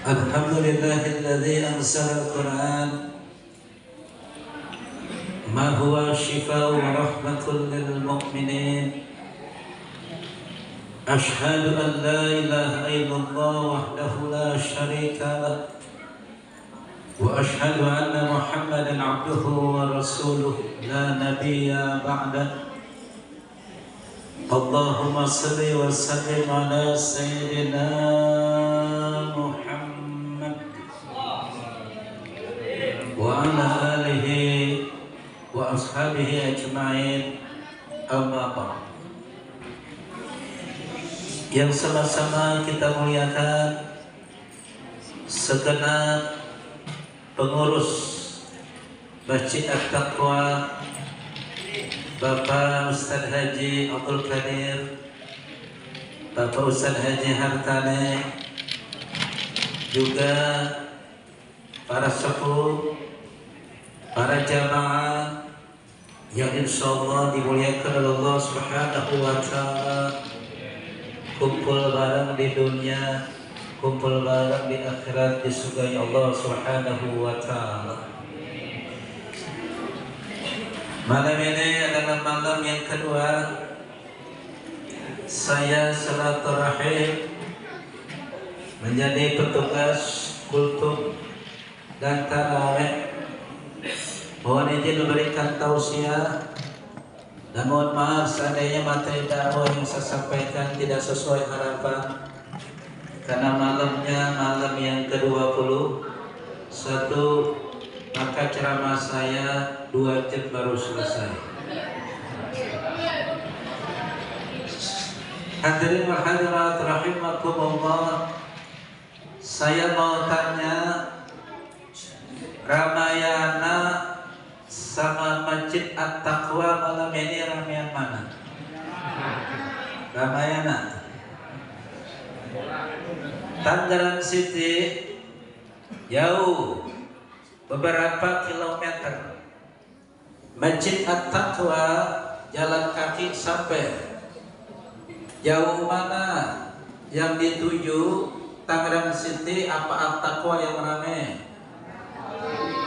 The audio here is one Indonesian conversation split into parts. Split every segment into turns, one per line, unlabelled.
Alhamdulillahilladzi anzala al-Qur'an ma huwa shifaa'un wa rahmatun lil mu'minin. Ashhadu an la ilaha illallah wahdahu la syarika lah wa ashhadu anna Muhammadan 'abduhu wa rasuluhu la nabiyya ba'da. Allahumma salli wa sallim ala sayyidina Muhammad wa ala alihi wa ashabihi ajma'in, amma ba'd. Yang sama-sama kita muliakan segenap pengurus Masjid At-Taqwa, Bapak Ustadz Haji Abdul Qadir, Bapak Ustadz Haji Hartane, juga para sepuh, para jamaah yang insyaallah dimuliakan oleh Allah Subhanahu wa Ta'ala. Kumpul bareng di dunia, kumpul bareng di akhirat di surga Allah Subhanahu wa Ta'ala. Malam ini adalah malam yang kedua saya silaturahim menjadi petugas kultum dan tarawih. Mohon izin memberikan tausiah dan mohon maaf seandainya materi dakwah yang saya sampaikan tidak sesuai harapan, karena malamnya malam yang ke-21, maka ceramah saya 2 jam baru selesai. Hadirin wa hadirat rahimakumullah, saya mau tanya, Ramayana sama Masjid At-Taqwa malam ini ramean mana? Ramayana Tangerang City jauh beberapa kilometer. Masjid At-Taqwa jalan kaki sampai jauh mana yang dituju? Tangerang City apa At-Taqwa yang ramai?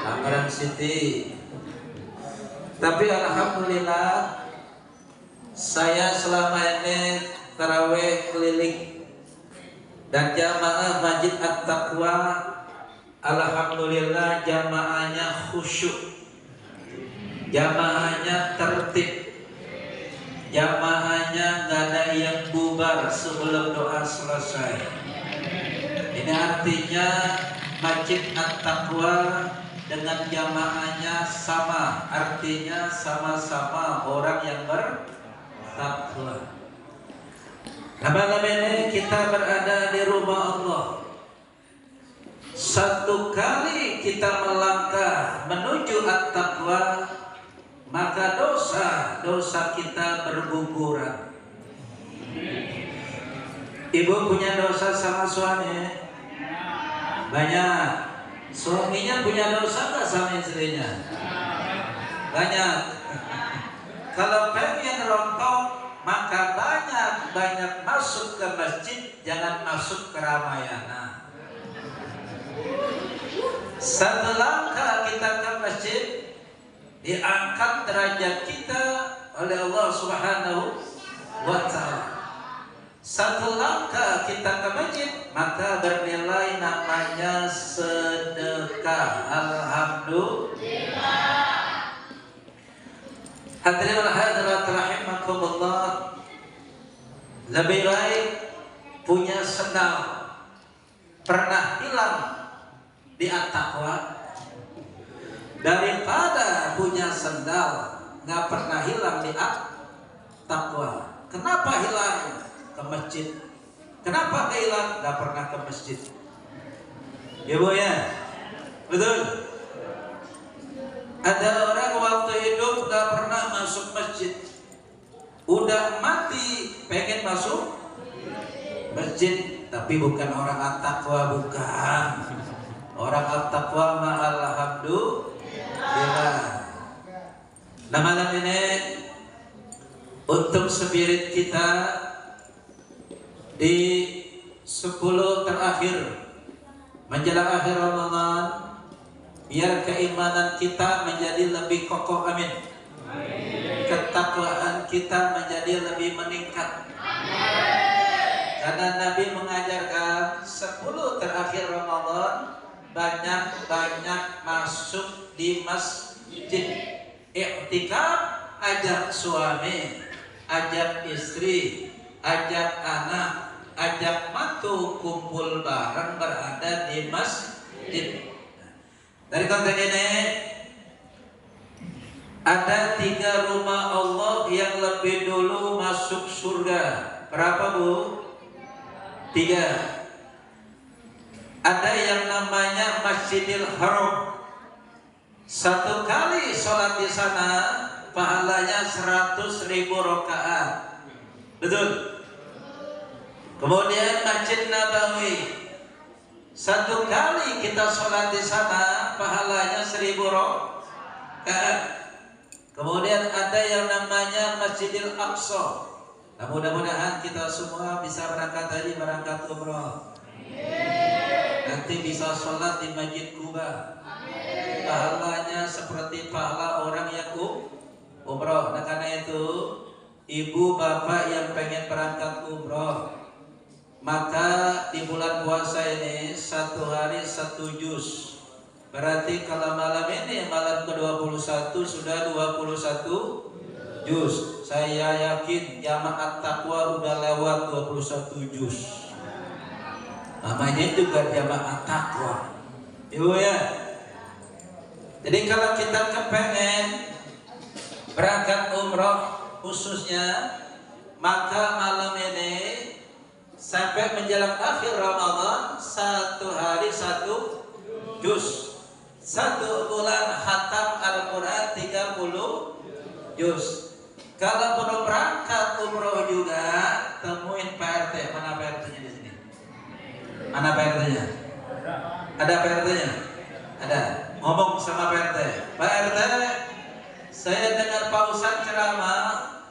Tangerang City. Tapi alhamdulillah saya selama ini tarawih keliling dan jamaah Masjid At-Taqwa, alhamdulillah jamaahnya khusyuk, jamaahnya tertib, jamaahnya gak ada yang bubar sebelum doa selesai. Ini artinya Masjid At-Taqwa dengan jamaahnya sama, artinya sama-sama orang yang bertakwa. Nah, malam ini kita berada di rumah Allah. Satu kali kita melangkah menuju At-Taqwa, maka dosa kita berguguran. Ibu punya dosa sama suami? Banyak. Suaminya punya dosa nggak sama istrinya? Banyak. Kalau pengen rontok, maka banyak masuk ke masjid, jangan masuk ke Ramayana. Satu langkah kita ke masjid, diangkat derajat kita oleh Allah Subhanahu wa Ta'ala. Satu langkah kita ke masjid, maka bernilai namanya sedekah. Alhamdulillah. Hadirin hadirat rahimakumullah, lebih baik punya sendal pernah hilang di At-Taqwa daripada punya sendal nggak pernah hilang di At-Taqwa. Kenapa hilang? Ke masjid. Kenapa hilang? Gak pernah ke masjid. Ya Bu ya, betul. Ada orang waktu hidup gak pernah masuk masjid, udah mati pengen masuk masjid, tapi bukan orang At-Taqwa, bukan. Orang At-Taqwa mah alhamdulillah. Nah malam ini untuk spirit kita di 10 terakhir menjelang akhir Ramadan, biar keimanan kita menjadi lebih kokoh, amin. Ketakwaan kita menjadi lebih meningkat. Karena Nabi mengajarkan 10 terakhir Ramadan banyak-banyak masuk di masjid, i'tikaf, ajak suami, ajak istri, ajak anak, ajak mantu kumpul bareng berada di masjid. Dari konteks ini ada 3 rumah Allah yang lebih dulu masuk surga. Berapa, Bu? 3. Ada yang namanya Masjidil Haram. 1 kali sholat di sana pahalanya 100.000 rakaat. Betul? Kemudian Masjid Nabawi, 1 kali kita sholat di sana pahalanya 1.000 rakaat. Kemudian ada yang namanya Masjidil Aqsa. Nah, mudah-mudahan kita semua bisa berangkat haji, berangkat umroh. Nanti bisa sholat di Masjid Kuba. Pahalanya seperti pahala orang yang umroh. Nah, karena itu ibu bapak yang pengen berangkat umroh, maka di bulan puasa ini 1 hari 1 juz. Berarti kalau malam ini malam ke-21 sudah 21 juz. Saya yakin jamaah takwa udah lewat 21 juz. Namanya juga jamaah takwa. Ibu ya. Jadi kalau kita kepengen berangkat umroh khususnya, maka malam ini sampai menjelang akhir Ramadan 1 hari 1 juz. 1 bulan khatam Al-Quran 30 juz. Kalau belum berangkat umroh juga, temuin Pak RT. Mana Pak RT-nya di sini? Mana Pak RT-nya? Ada Pak RT-nya? Ada. Ngomong sama Pak RT. Pak RT, saya dengar Pak Ustadz ceramah,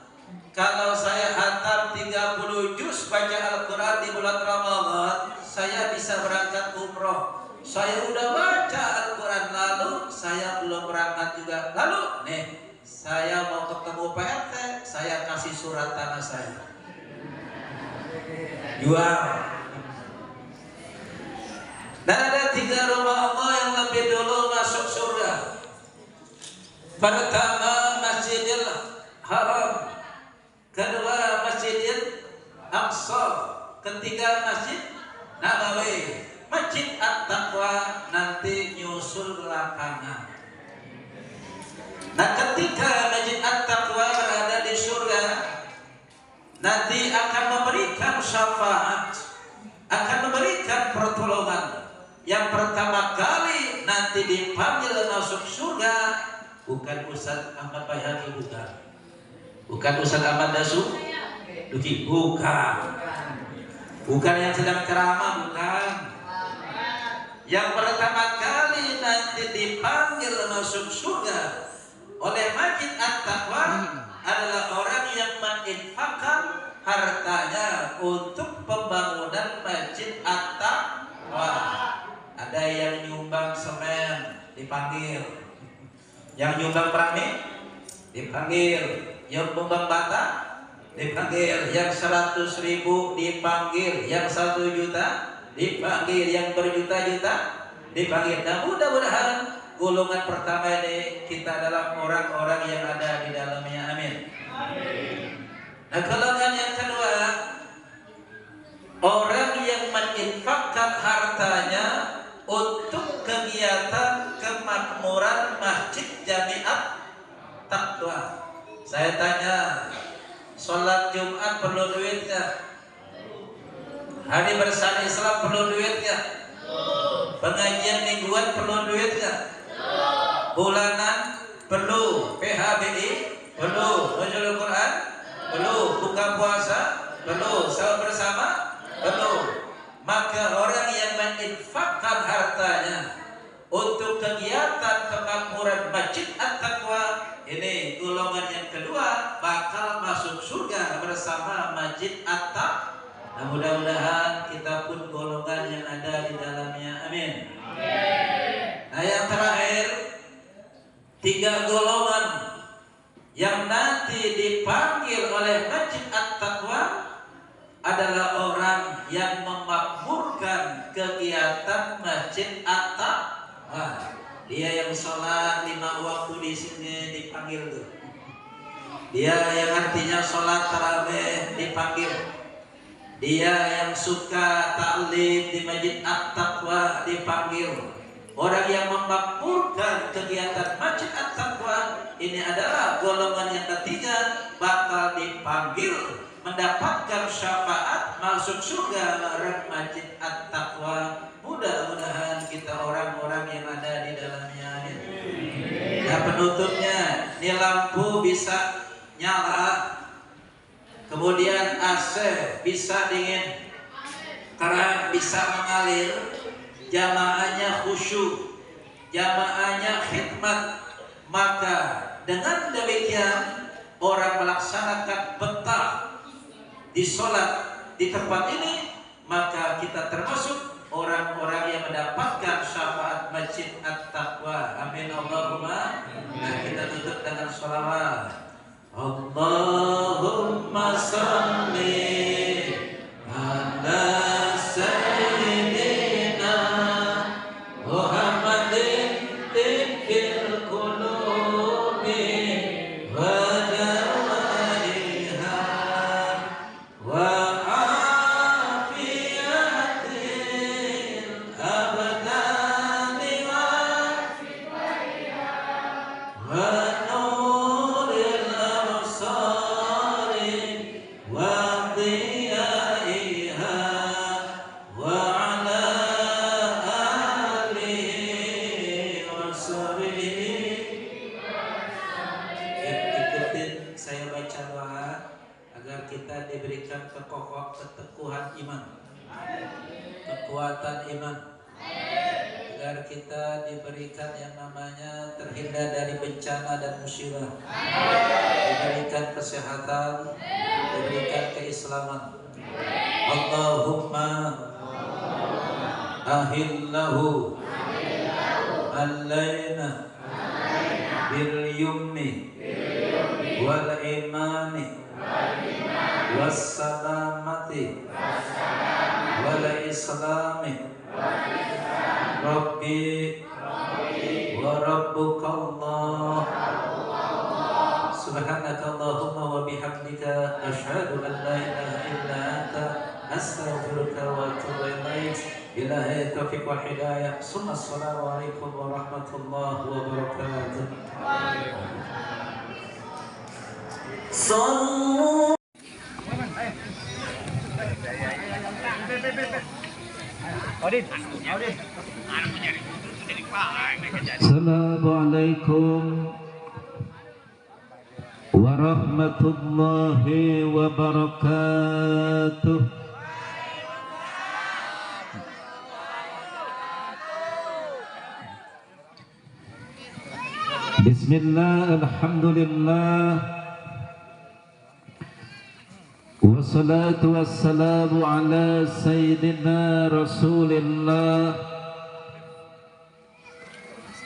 kalau saya khatam 30 juz baca Al-Quran di bulan Ramadan, saya bisa berangkat umroh. Saya udah baca Al-Quran lalu, saya belum berangkat juga. Lalu, nih, saya mau ketemu Pak RT, saya kasih surat tanah saya. Jual. Dan ada 3 rumah Allah yang lebih dulu masuk surga. Pertama Masjidil Haram, kedua Masjidil Aqsa, ketiga Masjid Nabawi. Masjid At-Taqwa nanti nyusul belakangan. Nah, ketika Masjid At-Taqwa berada di surga, nanti akan memberikan syafaat, akan memberikan pertolongan. Yang pertama kali nanti dipanggil masuk surga bukan Ustaz Ahmad Bayhaqi, bukan Ustaz Ahmad Duki, bukan yang sedang ceramah, bukan. Yang pertama kali nanti dipanggil masuk surga oleh Masjid At-Taqwa adalah orang yang menginfakkan hartanya untuk pembangunan Masjid At-Taqwa. Ada yang nyumbang semen dipanggil, yang nyumbang perangnya dipanggil, yang nyumbang bata dipanggil, yang 100.000 dipanggil, yang 1 juta dipanggil, yang berjuta-juta dipanggil. Nah, mudah-mudahan golongan pertama ini kita adalah orang-orang yang ada di dalamnya, amin. Nah, golongan yang kedua, orang yang menginfakkan hartanya untuk kegiatan kemakmuran Masjid Jamiat Taqwa. Saya tanya, sholat Jumat perlu duit nggak? Hari bersama Islam perlu duit nggak? Pengajian mingguan perlu duit nggak? Bulanan perlu, PHBI perlu, Nuzul Quran perlu, buka puasa perlu, sahur bersama perlu. Maka orang yang menginfakkan hartanya untuk kegiatan kemakmuran Masjid At-Taqwa, ini golongan yang kedua bakal masuk surga bersama Masjid At-Taqwa. Nah, mudah-mudahan kita pun golongan yang ada di dalamnya. Amin. Nah, yang terakhir, 3 golongan yang nanti dipanggil oleh Masjid At-Taqwa adalah orang yang memakmurkan kegiatan Masjid At-Taqwa. Dia yang sholat 5 waktu di sini dipanggil tuh. Dia yang artinya sholat tarawih dipanggil. Dia yang suka taklim di Masjid At-Taqwa dipanggil. Orang yang memakmurkan kegiatan Masjid At-Taqwa ini adalah golongan yang ketiga, bakal dipanggil mendapatkan syafaat masuk surga bareng Masjid At-Taqwa. Mudah-mudahan kita orang-orang yang ada di dalamnya. Nah, penutupnya, ini lampu bisa nyala, kemudian AC bisa dingin, keran bisa mengalir, jamaahnya khusyuk, jamaahnya khidmat. Maka dengan demikian orang melaksanakan betah di sholat di tempat ini, maka kita termasuk orang-orang yang mendapatkan syafaat Masjid At-Taqwa. Amin Allahumma. Nah, kita tutup dengan sholawat. Allahumma salli ala sayyidina Muhammadin tibbil qulubi wa dawaiha wa afiyatil abdani wa nuril absari wa diyaiha wa ala alihi wa sahbihi. Ikutin saya baca doa agar kita diberikan keteguhan iman, kekuatan iman, agar kita diberikan yang namanya terhindar dari bencana dan musibah, diberikan kesehatan, diberikan keislaman. Allahumma ahillahu alaina bil yumni wal imani was salamati wal islami. Rabbi wa rabbuka Allah. Subhanaka Allahumma wa bihamdika asyhadu an la ilaha illa anta astaghfiruka wa atubu ilaik. Billahi taufiq wal hidayah. Assalamualaikum warahmatullahi wabarakatuh. Sallu Assalamualaikum warahmatullahi wabarakatuh. Bismillah, alhamdulillah, wassalatu wassalamu ala sayyidina Rasulillah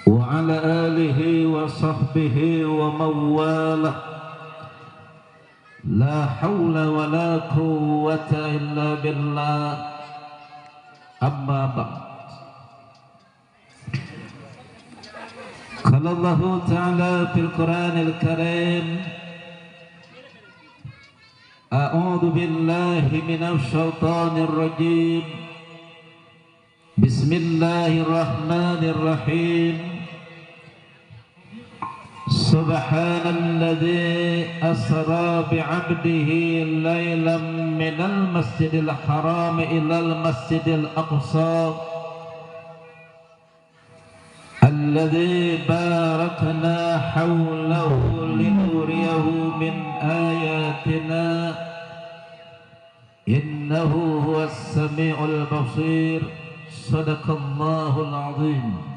wa ala alihi wa sahbihi wa mawalah. La hawla wa la quwwata illa billah. Amma ba'd. Qala Allah Ta'ala fil Qur'anil Karim, A'udzu billahi minasy syaithanir rajim. Bismillahirrahmanirrahim. Subhanalladzi asra bi'abdihi laylan minal masjidil haram ilal masjidil aqsa alladzi barakna hawlahu linuriyahu min ayatina innahu huwas sami'ul basir. Sadaqallahul azim.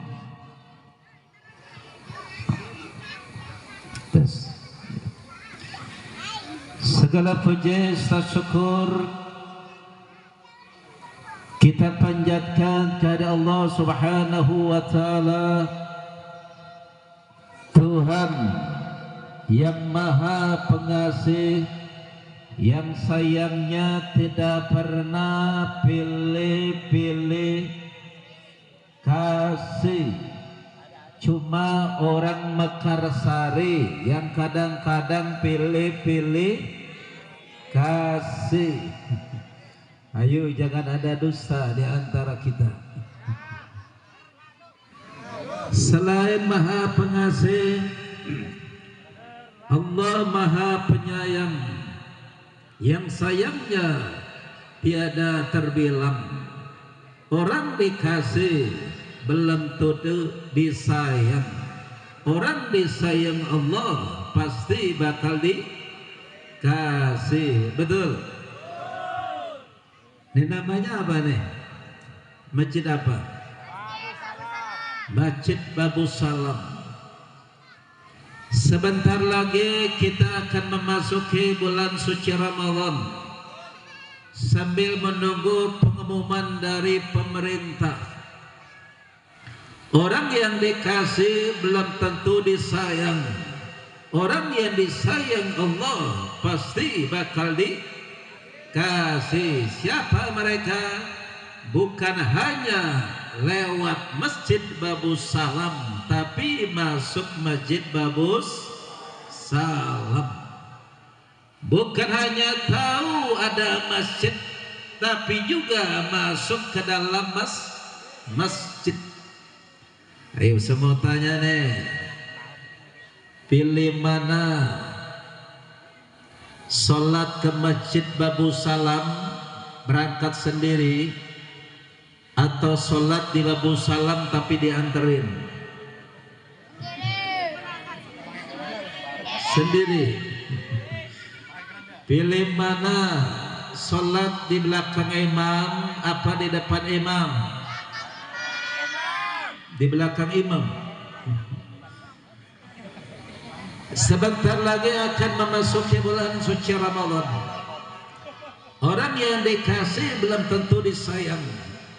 Segala puji dan syukur Kita panjatkan kepada Allah Subhanahu wa Ta'ala, Tuhan yang Maha Pengasih, yang sayangnya tidak pernah pilih-pilih kasih. Cuma orang Mekarsari yang kadang-kadang pilih-pilih kasih. Ayo jangan ada dusta di antara kita. Selain Maha Pengasih, Allah Maha Penyayang, yang sayangnya tiada terbilang. Orang dikasih belum tentu disayang. Orang disayang Allah pasti bakal dikasih. Betul? Ini namanya apa nih? Masjid apa? Masjid Babu Salam. Sebentar lagi kita akan memasuki bulan suci Ramadan. Sambil menunggu pengumuman dari pemerintah, orang yang dikasih belum tentu disayang. Orang yang disayang Allah pasti bakal dikasih. Siapa mereka? Bukan hanya lewat Masjid Babu Salam, tapi masuk Masjid Babu Salam. Bukan hanya tahu ada masjid, tapi juga masuk ke dalam masjid. Ayo semua tanya nih, pilih mana? Sholat ke Masjid Babu Salam berangkat sendiri, atau sholat di Babu Salam tapi dianterin sendiri? Pilih mana? Sholat di belakang imam apa di depan imam? Di belakang imam. Sebentar lagi akan memasuki bulan suci Ramadan. Orang yang dikasih belum tentu disayang.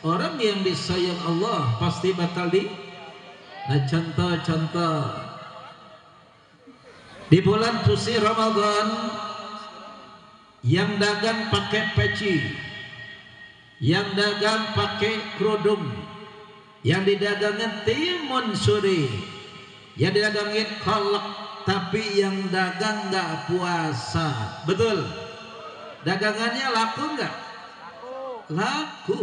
Orang yang disayang Allah pasti bakal Nah, contoh-contoh di bulan suci Ramadan, yang dagang pakai peci, yang dagang pakai kerudung, yang didagangin timun suri, yang didagangin kolak, tapi yang dagang nggak puasa. Betul? Dagangannya laku nggak? Laku.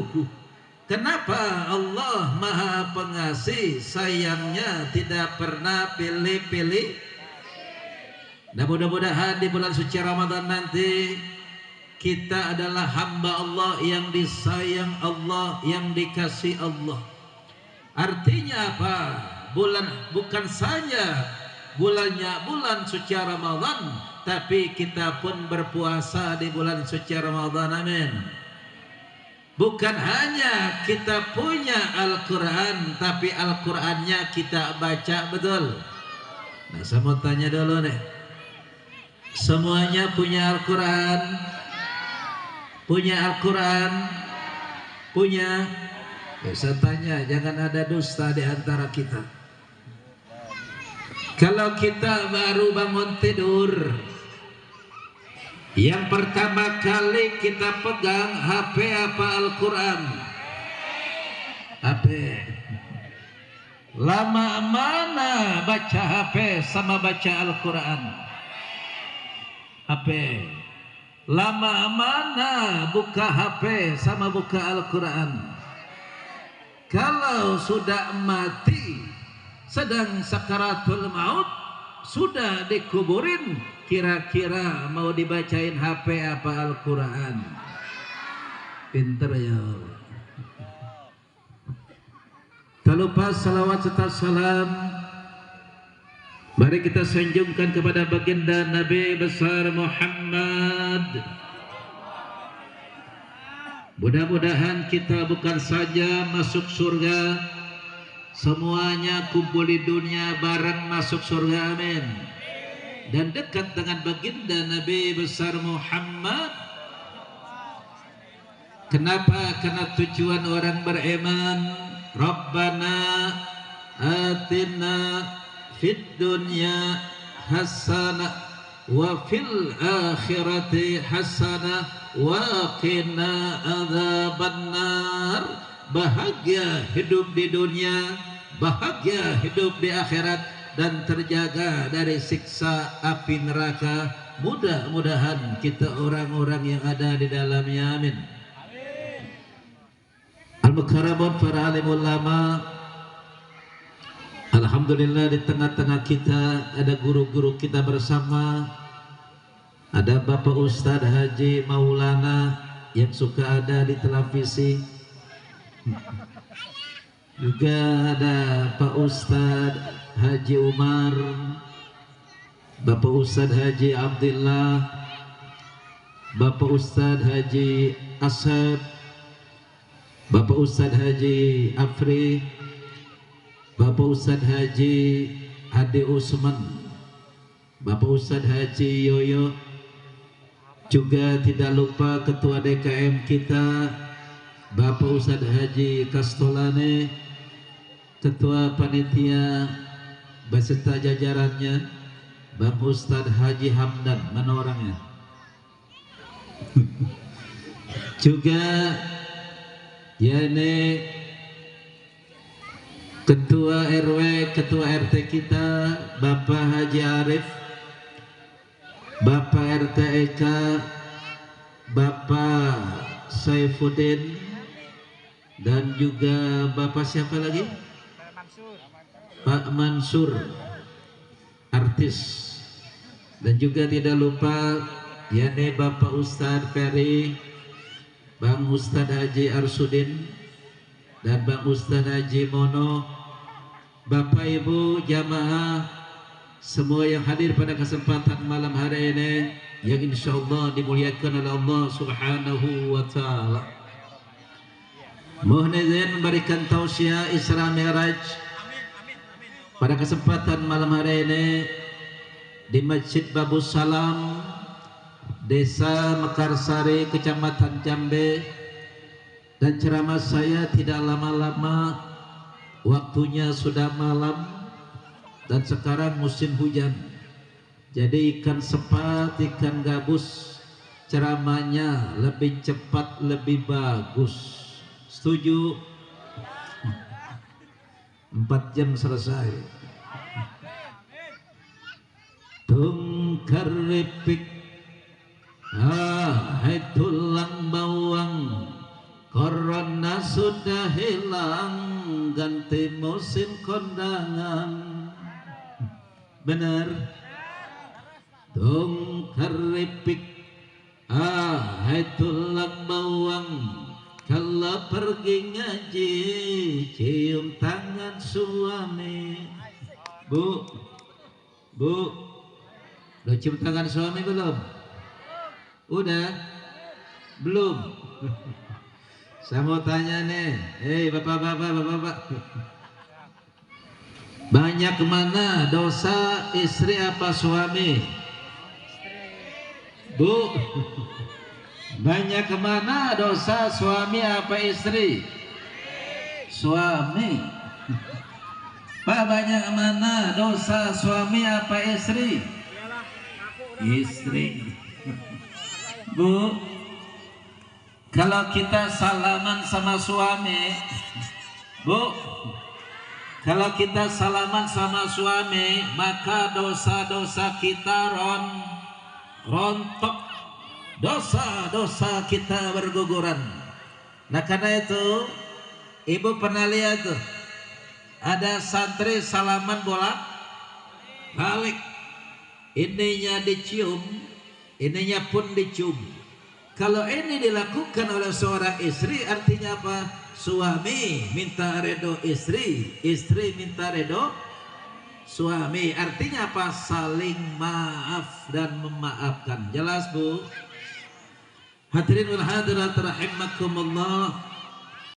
Kenapa? Allah Maha Pengasih, sayangnya tidak pernah pilih-pilih. Nah, mudah-mudahan di bulan suci Ramadan nanti kita adalah hamba Allah yang disayang Allah, yang dikasih Allah. Artinya apa? Bukan saja bulannya bulan suci Ramadan, tapi kita pun berpuasa di bulan suci Ramadan. Amin. Bukan hanya kita punya Al-Quran, tapi Al-Qurannya kita baca. Betul? Nah, saya mau tanya dulu nih, semuanya punya Al-Quran? Punya Al-Quran? Punya? Ya, saya tanya, jangan ada dusta di antara kita. Kalau kita baru bangun tidur, yang pertama kali kita pegang HP apa Al-Quran? HP. Lama mana baca HP sama baca Al-Quran? HP. Lama mana buka HP sama buka Al-Quran? Kalau sudah mati, sedang sakaratul maut, sudah dikuburin, kira-kira mau dibacain HP apa Al-Quran? Pinter ya. Tak lupa salawat serta salam mari kita sanjungkan kepada baginda Nabi besar Muhammad. Mudah-mudahan kita bukan saja masuk surga, semuanya kumpul di dunia bareng masuk surga. Amin. Dan dekat dengan baginda Nabi besar Muhammad. Kenapa? Karena tujuan orang beriman, Rabbana atina fid dunya hasanah wa fil akhirati hasanah wa qina adzabannar. Bahagia hidup di dunia, bahagia hidup di akhirat, dan terjaga dari siksa api neraka. Mudah-mudahan kita orang-orang yang ada di dalamnya, amin. Al-Mukarramun, para alim ulama, alhamdulillah di tengah-tengah kita ada guru-guru kita bersama. Ada Bapak Ustadz Haji Maulana yang suka ada di televisi. Juga ada Pak Ustadz Haji Umar, Bapak Ustadz Haji Abdullah, Bapak Ustadz Haji Ashab, Bapak Ustadz Haji Afri, Bapak Ustadz Haji Ade Usman, Bapak Ustadz Haji Yoyo, juga tidak lupa Ketua DKM kita Bapak Ustadz Haji Kastolane, Ketua Panitia beserta jajarannya Bang Ustadz Haji Hamdan, mana orangnya? Juga ya ini Ketua RW, Ketua RT kita Bapak Haji Arif, Bapak RT Eka, Bapak Saifuddin, dan juga Bapak siapa lagi? Pak Mansur, artis. Dan juga tidak lupa yakni Bapak Ustadz Ferry, Bang Ustadz Haji Arsudin, dan Bang Ustadz Haji Mono. Bapak Ibu jamaah semua yang hadir pada kesempatan malam hari ini, yang insya Allah dimuliakan oleh Allah Subhanahu wa Ta'ala. Mohon izin memberikan tausiah Isra Mi'raj pada kesempatan malam hari ini di Masjid Babus Salam, Desa Mekarsari, Kecamatan Jambe. Dan ceramah saya tidak lama-lama, waktunya sudah malam dan sekarang musim hujan. Jadi ikan sepat, ikan gabus, ceramahnya lebih cepat, lebih bagus. Setuju? 4 jam selesai. Tungkar repik, hai tulang bawang, corona sudah hilang, ganti musim kondangan. Benar? Tungkar repik, hai tulang bawang, kalau pergi ngaji cium tangan suami. Bu, udah cium tangan suami belum? Udah? Belum? Saya mau tanya nih, bapak-bapak, banyak mana dosa istri apa suami? Bu, banyak mana dosa suami apa istri? Suami. Pak, banyak mana dosa suami apa istri? Istri. Bu, kalau kita salaman sama suami, Bu, kalau kita salaman sama suami, maka dosa-dosa kita rontok, dosa-dosa kita berguguran. Nah karena itu, ibu pernah lihat tuh, ada santri salaman bolak-balik, ininya dicium, ininya pun dicium. Kalau ini dilakukan oleh seorang istri, artinya apa? Suami minta redo istri, istri minta redo suami. Artinya apa? Saling maaf dan memaafkan. Jelas, Bu? Hadirin wal hadirat rahimakumullah.